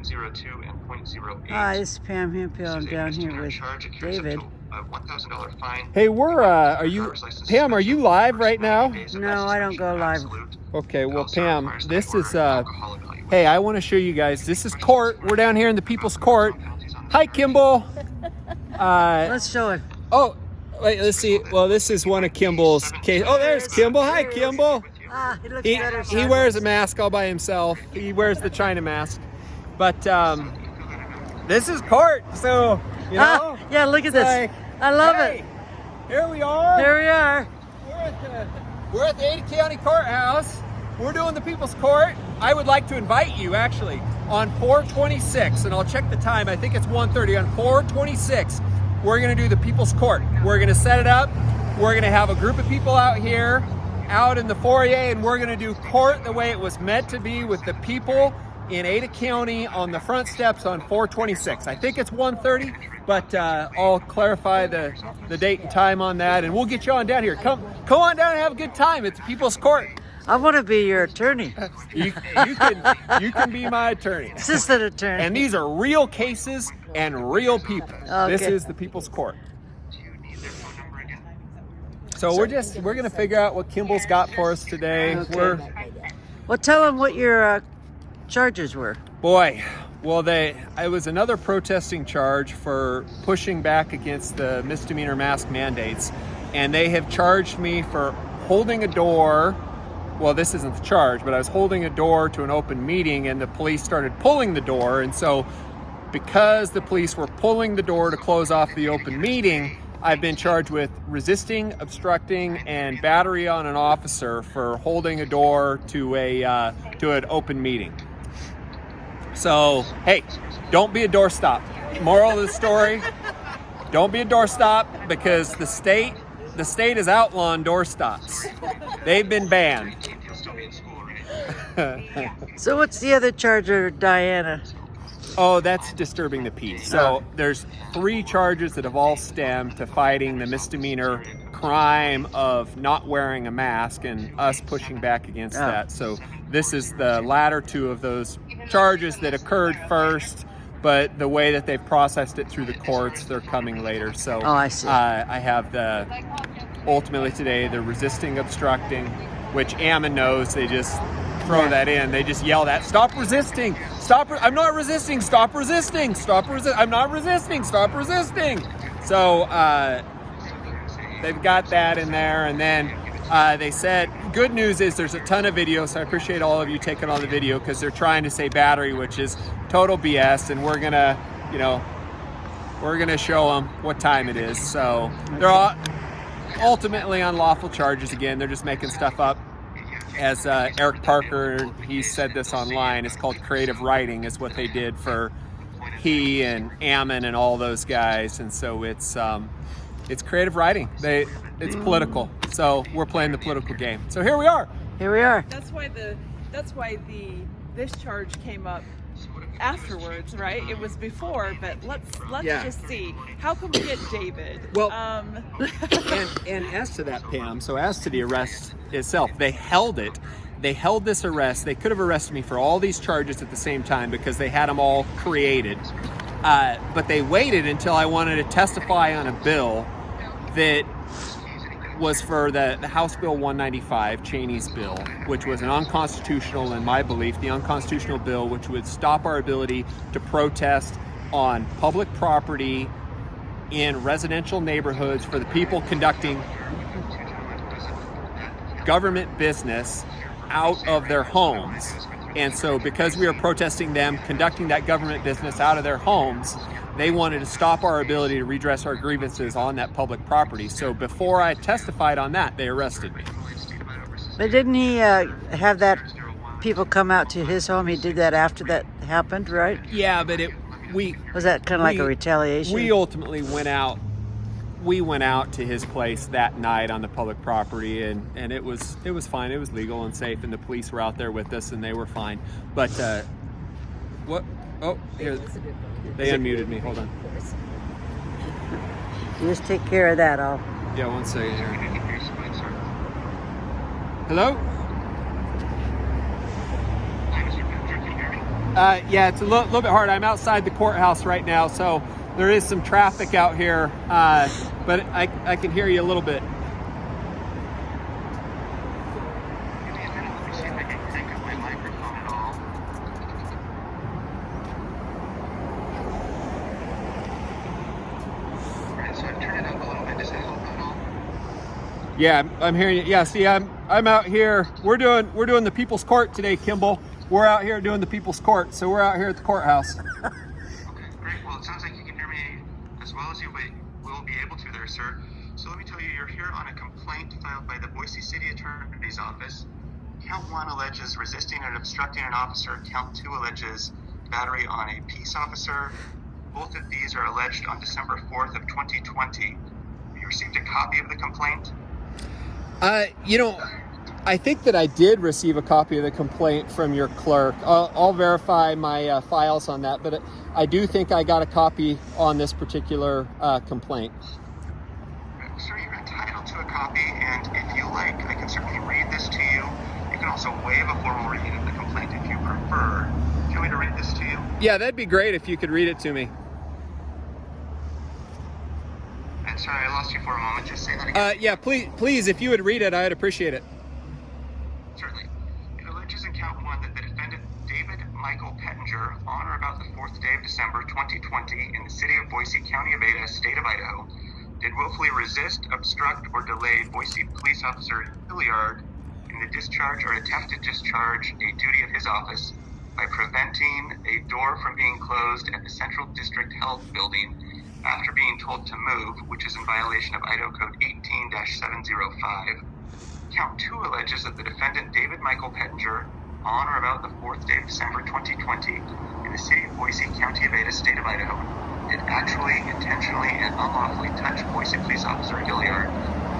.02 and .08. Hi, this is Pam Hemphill. I'm down here with David. $1,000 fine. Hey, Pam, are you live right now? No, I don't go live. Okay, well, Pam, this is, hey, I want to show you guys, this is court. We're down here in the People's Court. Hi, Kimball. Let's show it. Oh, wait, let's see. Well, this is one of Kimball's case. Oh, there's Kimball. Hi, Kimball. Ah, he looks better. He wears a mask all by himself. He wears the China mask. But this is court, so, you know. Yeah, look at this. Like, I love hey, it. Here we are. Here we are. We're at the Ada County Courthouse. We're doing the People's Court. I would like to invite you, actually, on 4/26, and I'll check the time. I think it's 1:30. On 4/26, we're going to do the People's Court. We're going to set it up. We're going to have a group of people out here, out in the foyer, and we're going to do court the way it was meant to be, with the people in Ada County on the front steps on 4/26. I think it's 1:30, but I'll clarify the date and time on that, and we'll get you on down here. Come on down and have a good time. It's the People's Court. I want to be your attorney. You can be my attorney. Assistant attorney. And these are real cases and real people. Okay. This is the People's Court. So we're going to figure out what Kimball's got for us today. Okay. Well, tell them what your charges were. Boy, well, it was another protesting charge for pushing back against the misdemeanor mask mandates, and they have charged me for holding a door. Well, this isn't the charge, but I was holding a door to an open meeting, and the police started pulling the door, and so because the police were pulling the door to close off the open meeting, I've been charged with resisting, obstructing, and battery on an officer for holding a door to an open meeting. So, hey, don't be a doorstop. Moral of the story, don't be a doorstop, because the state is outlawing doorstops. They've been banned. So what's the other charge of Diana? Oh, that's disturbing the peace. So there's 3 charges that have all stemmed to fighting the misdemeanor crime of not wearing a mask and us pushing back against that. So this is the latter 2 of those charges that occurred first, but the way that they've processed it through the courts, they're coming later. So I see. I have ultimately today, the resisting, obstructing, which Ammon knows. They just throw that in. They just yell that, stop resisting, I'm not resisting, stop resisting, I'm not resisting, stop resisting. So they've got that in there, and then they said, good news is there's a ton of video, so I appreciate all of you taking all the video, because they're trying to say battery, which is total BS, and we're gonna show them what time it is. So they're all ultimately unlawful charges again. They're just making stuff up. As Eric Parker, he said this online, it's called creative writing, is what they did for he and Ammon and all those guys. And so it's creative writing. It's political. So we're playing the political game. So here we are. Here we are. That's why this charge came up afterwards, right? It was before, but let's just see. How can we get David? Well, and as to that, Pam, so as to the arrest itself, they held this arrest. They could have arrested me for all these charges at the same time because they had them all created. But they waited until I wanted to testify on a bill that was for the House Bill 195, Cheney's bill, which was an unconstitutional, in my belief, the unconstitutional bill which would stop our ability to protest on public property in residential neighborhoods for the people conducting government business out of their homes. And so because we were protesting them conducting that government business out of their homes, they wanted to stop our ability to redress our grievances on that public property. So before I testified on that, they arrested me. But didn't he have that people come out to his home? He did that after that happened, right? Yeah, but was that kind of like a retaliation? We ultimately went out to his place that night on the public property, and it was fine. It was legal and safe, and the police were out there with us, and they were fine. But what? Oh, here. They unmuted me. Hold on. You just take care of that. Yeah, 1 second here. Hello? Yeah, it's a little bit hard. I'm outside the courthouse right now, so there is some traffic out here, but I can hear you a little bit. Give me a minute. Let me see if I can crank up my microphone at all. Alright, so I've turned it up a little bit. Does that help at all? Yeah, I'm hearing you. Yeah, see, I'm out here. We're doing the People's Court today, Kimball. We're out here doing the People's Court, so we're out here at the courthouse. Okay, great. Well, it sounds like you can hear me as well as you will be able to there, sir. So let me tell you, you're here on a complaint filed by the Boise City Attorney's Office. Count 1 alleges resisting and obstructing an officer. Count 2 alleges battery on a peace officer. Both of these are alleged on December 4th of 2020. You received a copy of the complaint? I think that I did receive a copy of the complaint from your clerk. I'll verify my files on that, but I do think I got a copy on this particular complaint. Sir, you're entitled to a copy, and if you like, I can certainly read this to you. You can also waive a formal reading of the complaint if you prefer. Do you want me to read this to you? Yeah, that'd be great if you could read it to me. And sorry, I lost you for a moment. Just say that again. Yeah, please, if you would read it, I'd appreciate it. Certainly. It alleges in count 1 that the defendant, David Michael Pettinger, on or about the 4th day of December 2020 in the city of Boise, county of Ada, state of Idaho, did willfully resist, obstruct, or delay Boise police officer Hilliard in the discharge or attempt to discharge a duty of his office by preventing a door from being closed at the Central District Health Building after being told to move, which is in violation of Idaho Code 18-705. Count 2 alleges that the defendant, David Michael Pettinger, on or about the 4th day of December 2020 in the city of Boise, county of Ada, state of Idaho, did actually, intentionally, and unlawfully touch Boise police officer Hilliard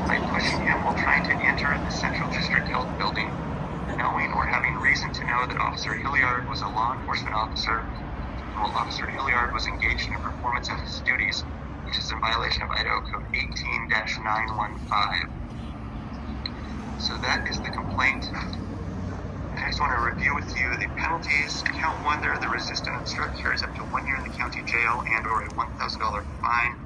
by pushing him while trying to enter the Central District Health Building, knowing or having reason to know that Officer Hilliard was a law enforcement officer, while Officer Hilliard was engaged in a performance of his duties, which is in violation of Idaho Code 18-915. So that is the complaint. I just want to review with you the penalties. Count 1 there, the resist and obstruct carries up to 1 year in the county jail and or a $1,000 fine.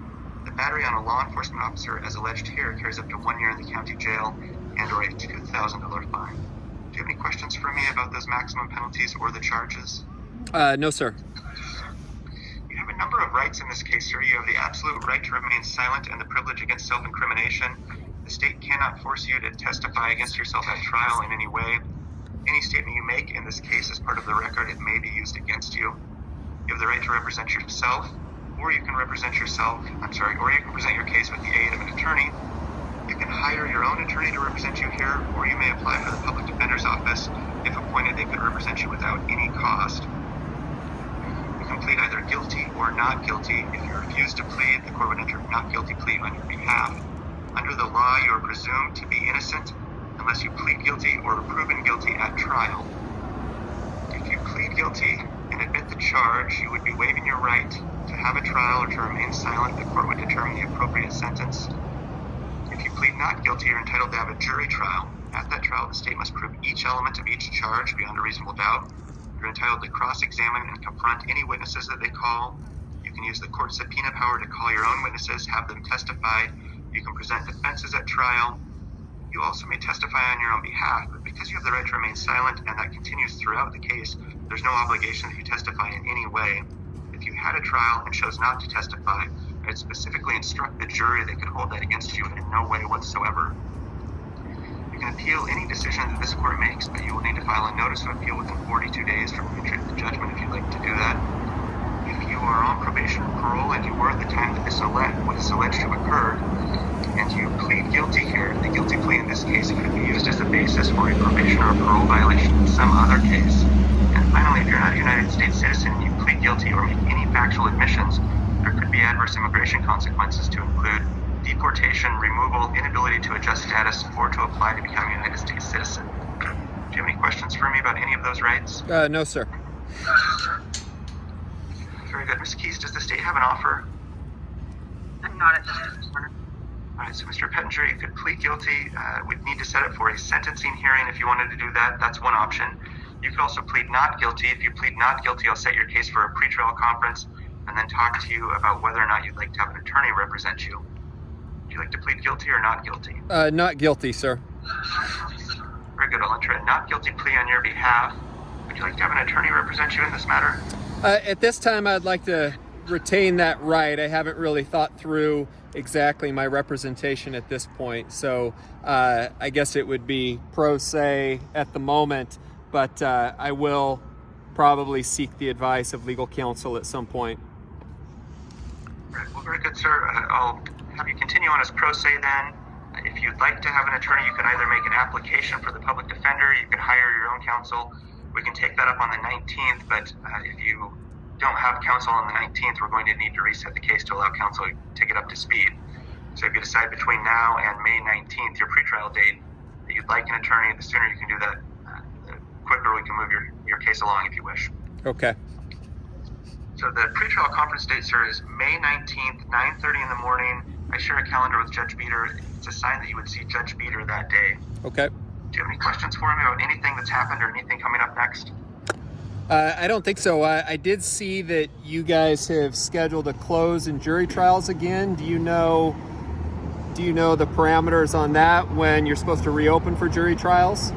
The battery on a law enforcement officer, as alleged here, carries up to 1 year in the county jail and or a $2,000 fine. Do you have any questions for me about those maximum penalties or the charges? No, sir. You have a number of rights in this case, sir. You have the absolute right to remain silent and the privilege against self-incrimination. The state cannot force you to testify against yourself at trial in any way. Any statement you make in this case is part of the record. It may be used against you. You have the right to represent yourself, or you can present your case with the aid of an attorney. You can hire your own attorney to represent you here, or you may apply for the public defender's office. If appointed, they could represent you without any cost. You can plead either guilty or not guilty. If you refuse to plead, the court would enter a not guilty plea on your behalf. Under the law, you are presumed to be innocent unless you plead guilty or are proven guilty at trial. If you plead guilty and admit the charge, you would be waiving your right to have a trial or to remain silent. The court would determine the appropriate sentence. If you plead not guilty, you're entitled to have a jury trial. At that trial, the state must prove each element of each charge beyond a reasonable doubt. You're entitled to cross-examine and confront any witnesses that they call. You can use the court subpoena power to call your own witnesses, have them testify. You can present defenses at trial. You also may testify on your own behalf, but because you have the right to remain silent and that continues throughout the case, there's no obligation that you testify in any way. If you had a trial and chose not to testify, I'd specifically instruct the jury they could hold that against you in no way whatsoever. You can appeal any decision that this court makes, but you will need to file a notice of appeal within 42 days from the entry of the judgment if you'd like to do that. If you are on probation or parole and you were at the time that what is alleged to have occurred, and you plead guilty here, the guilty plea in this case could be used as a basis for a probation or parole violation in some other case. And finally, if you're not a United States citizen and you plead guilty or make any factual admissions, there could be adverse immigration consequences to include deportation, removal, inability to adjust status, or to apply to become a United States citizen. Do you have any questions for me about any of those rights? No, sir. Very good. Ms. Keys, does the state have an offer? I'm not at this point. All right, so Mr. Pettinger, you could plead guilty. We'd need to set it for a sentencing hearing if you wanted to do that. That's one option. You could also plead not guilty. If you plead not guilty, I'll set your case for a pretrial conference and then talk to you about whether or not you'd like to have an attorney represent you. Would you like to plead guilty or not guilty? Not guilty, sir. Very good. I'll enter a not guilty plea on your behalf. Would you like to have an attorney represent you in this matter? At this time, I'd like to retain that right. I haven't really thought through exactly my representation at this point. So I guess it would be pro se at the moment, but I will probably seek the advice of legal counsel at some point. Right. Well, very good, sir. I'll have you continue on as pro se then. If you'd like to have an attorney, you can either make an application for the public defender, you can hire your own counsel. We can take that up on the 19th, but if you don't have counsel on the 19th, we're going to need to reset the case to allow counsel to get up to speed. So if you decide between now and May 19th, your pretrial date, that you'd like an attorney, the sooner you can do that, the quicker we can move your case along if you wish. Okay. So the pretrial conference date, sir, is May 19th, 9:30 in the morning. I share a calendar with Judge Beater. It's a sign that you would see Judge Beater that day. Okay. Do you have any questions for me about anything that's happened or anything coming up next? I don't think so. I did see that you guys have scheduled a close in jury trials again. Do you know the parameters on that, when you're supposed to reopen for jury trials?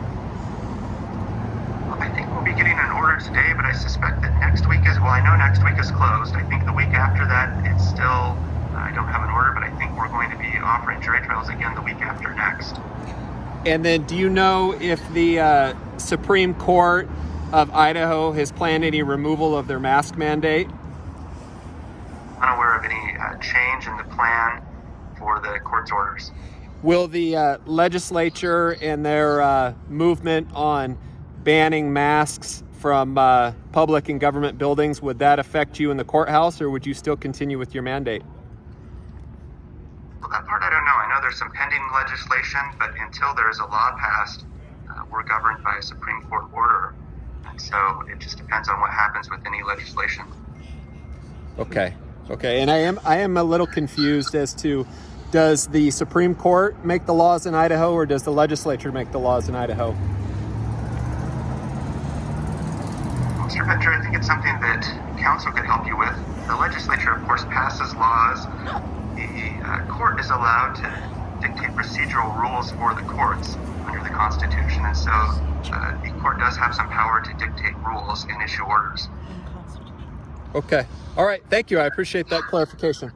Well, I think we'll be getting an order today, but I suspect that next week is, well, I know next week is closed. I think the week after that, it's still, I don't have an order, but I think we're going to be offering jury trials again the week after next. And then do you know if the Supreme Court of Idaho has planned any removal of their mask mandate? I'm unaware of any change in the plan for the court's orders. Will the legislature and their movement on banning masks from public and government buildings, would that affect you in the courthouse, or would you still continue with your mandate? Well, that part I don't know. I know there's some pending legislation, but until there is a law passed, we're governed by a Supreme Court order. And so it just depends on what happens with any legislation. Okay. And I am a little confused as to, does the Supreme Court make the laws in Idaho, or does the legislature make the laws in Idaho? Mr. Pettinger, I think it's something that counsel could help you with. The legislature, of course, passes laws. The court is allowed to dictate procedural rules for the courts under the Constitution, and so the court does have some power to dictate rules and issue orders. Okay. All right. Thank you. I appreciate that clarification.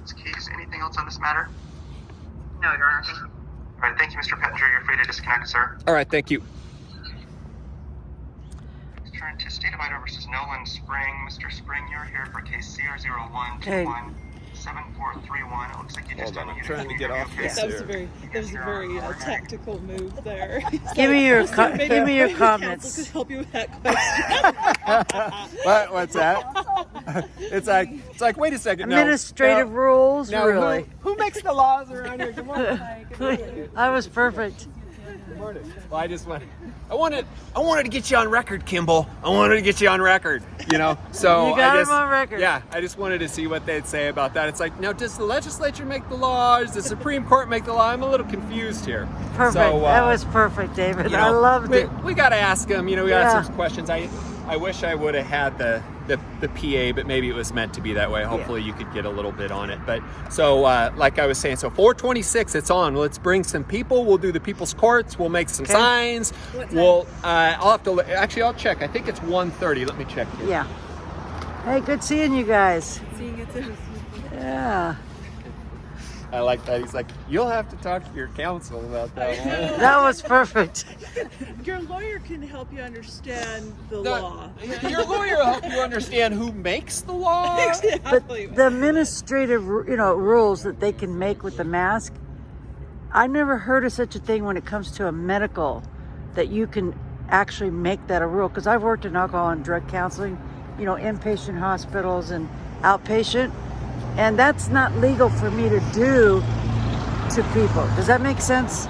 Ms. Keyes, anything else on this matter? No, Your Honor. Thank you. All right, thank you, Mr. Pettinger. You're free to disconnect, sir. All right. Thank you. Let's turn to State of Idaho versus Nolan Spring. Mr. Spring, you're here for case CR01217431. It looks like you just Hold on, I'm unmuted. trying to get off Okay. this. That was a very tactical move there. Give me your Maybe comments. counsel could help you with that question. What's that? It's like wait a second. Administrative rules, Now, really. who makes the laws around here? Good morning. I was perfect. Good morning. Well, I wanted to get you on record, Kimball. I wanted to get you on record, So You got him on record. Yeah, I just wanted to see what they'd say about that. It's like, now, does the legislature make the law? Does the Supreme Court make the law? I'm a little confused here. Perfect. So, That was perfect, David. I loved it. We got to ask them. We got to ask Yeah. some questions. I wish I would have had the PA, but maybe it was meant to be that way. Hopefully you could get a little bit on it. But so like I was saying, so 426, it's on. Let's bring some people. We'll do the people's courts. We'll make some signs. I'll have to I'll check. I think it's 1:30. Let me check here. Yeah. Hey, good seeing you guys. Seeing it too. Yeah. I like that. He's like, you'll have to talk to your counsel about that one. That was perfect. Your lawyer can help you understand the law. Your lawyer will help you understand who makes the law. Exactly. The administrative, rules that they can make with the mask, I never heard of such a thing when it comes to a medical, that you can actually make that a rule. Because I've worked in alcohol and drug counseling, inpatient hospitals and outpatient, and that's not legal for me to do to people. Does that make sense?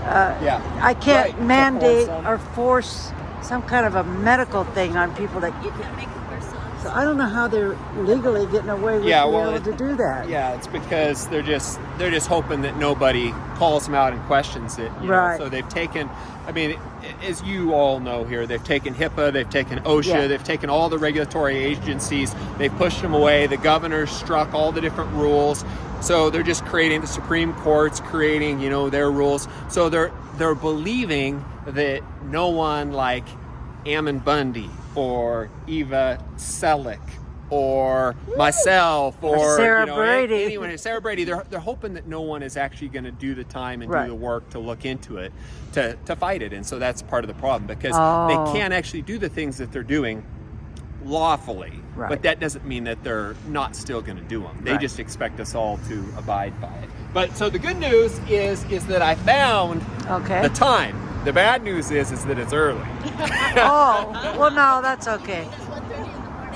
Yeah. I can't Right, to mandate force them. or force some kind of a medical thing on people that You can make them wear So I don't know how they're legally getting away with being able to do that. Yeah, it's because they're just hoping that nobody calls them out and questions it. You know? So they've taken, I mean, as you all know here, they've taken HIPAA, they've taken OSHA, they've taken all the regulatory agencies, they've pushed them away. The governor struck all the different rules. So they're just creating, the Supreme Court's creating, you know, their rules. So they're believing that no one like Ammon Bundy or Eva Selleck or myself or Sarah Brady. Anyone, Sarah Brady, they're hoping that no one is actually going to do the time and do the work to look into it, to fight it. And so that's part of the problem, because they can't actually do the things that they're doing lawfully, but that doesn't mean that they're not still going to do them. They just expect us all to abide by it. But so the good news is that I found the time. The bad news is that it's early. Oh, well, no, that's okay.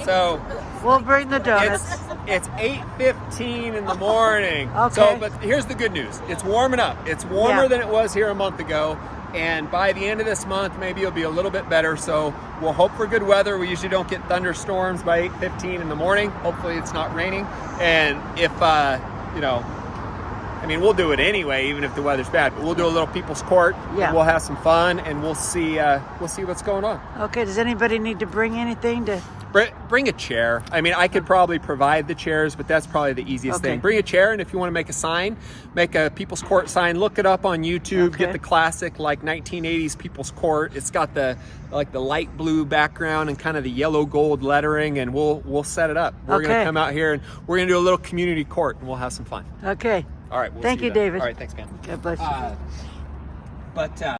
So we'll bring the donuts. It's 8:15 in the morning. Okay. So, but here's the good news. It's warming up. It's warmer than it was here a month ago. And by the end of this month, maybe it'll be a little bit better. So we'll hope for good weather. We usually don't get thunderstorms by 8:15 in the morning. Hopefully it's not raining. And if, you know, I mean, we'll do it anyway, even if the weather's bad. But we'll do a little people's court. And we'll have some fun, and we'll see what's going on. Okay. Does anybody need to bring anything to? Bring a chair. I mean, I could probably provide the chairs, but that's probably the easiest thing. Bring a chair, and if you want to make a sign, make a People's Court sign. Look it up on YouTube. Get the classic, like 1980s People's Court. It's got the light blue background and kind of the yellow gold lettering, and we'll set it up. We're gonna come out here and we're gonna do a little community court, and we'll have some fun. Okay. All right. Thank you, David. All right. Thanks, man. God bless you. But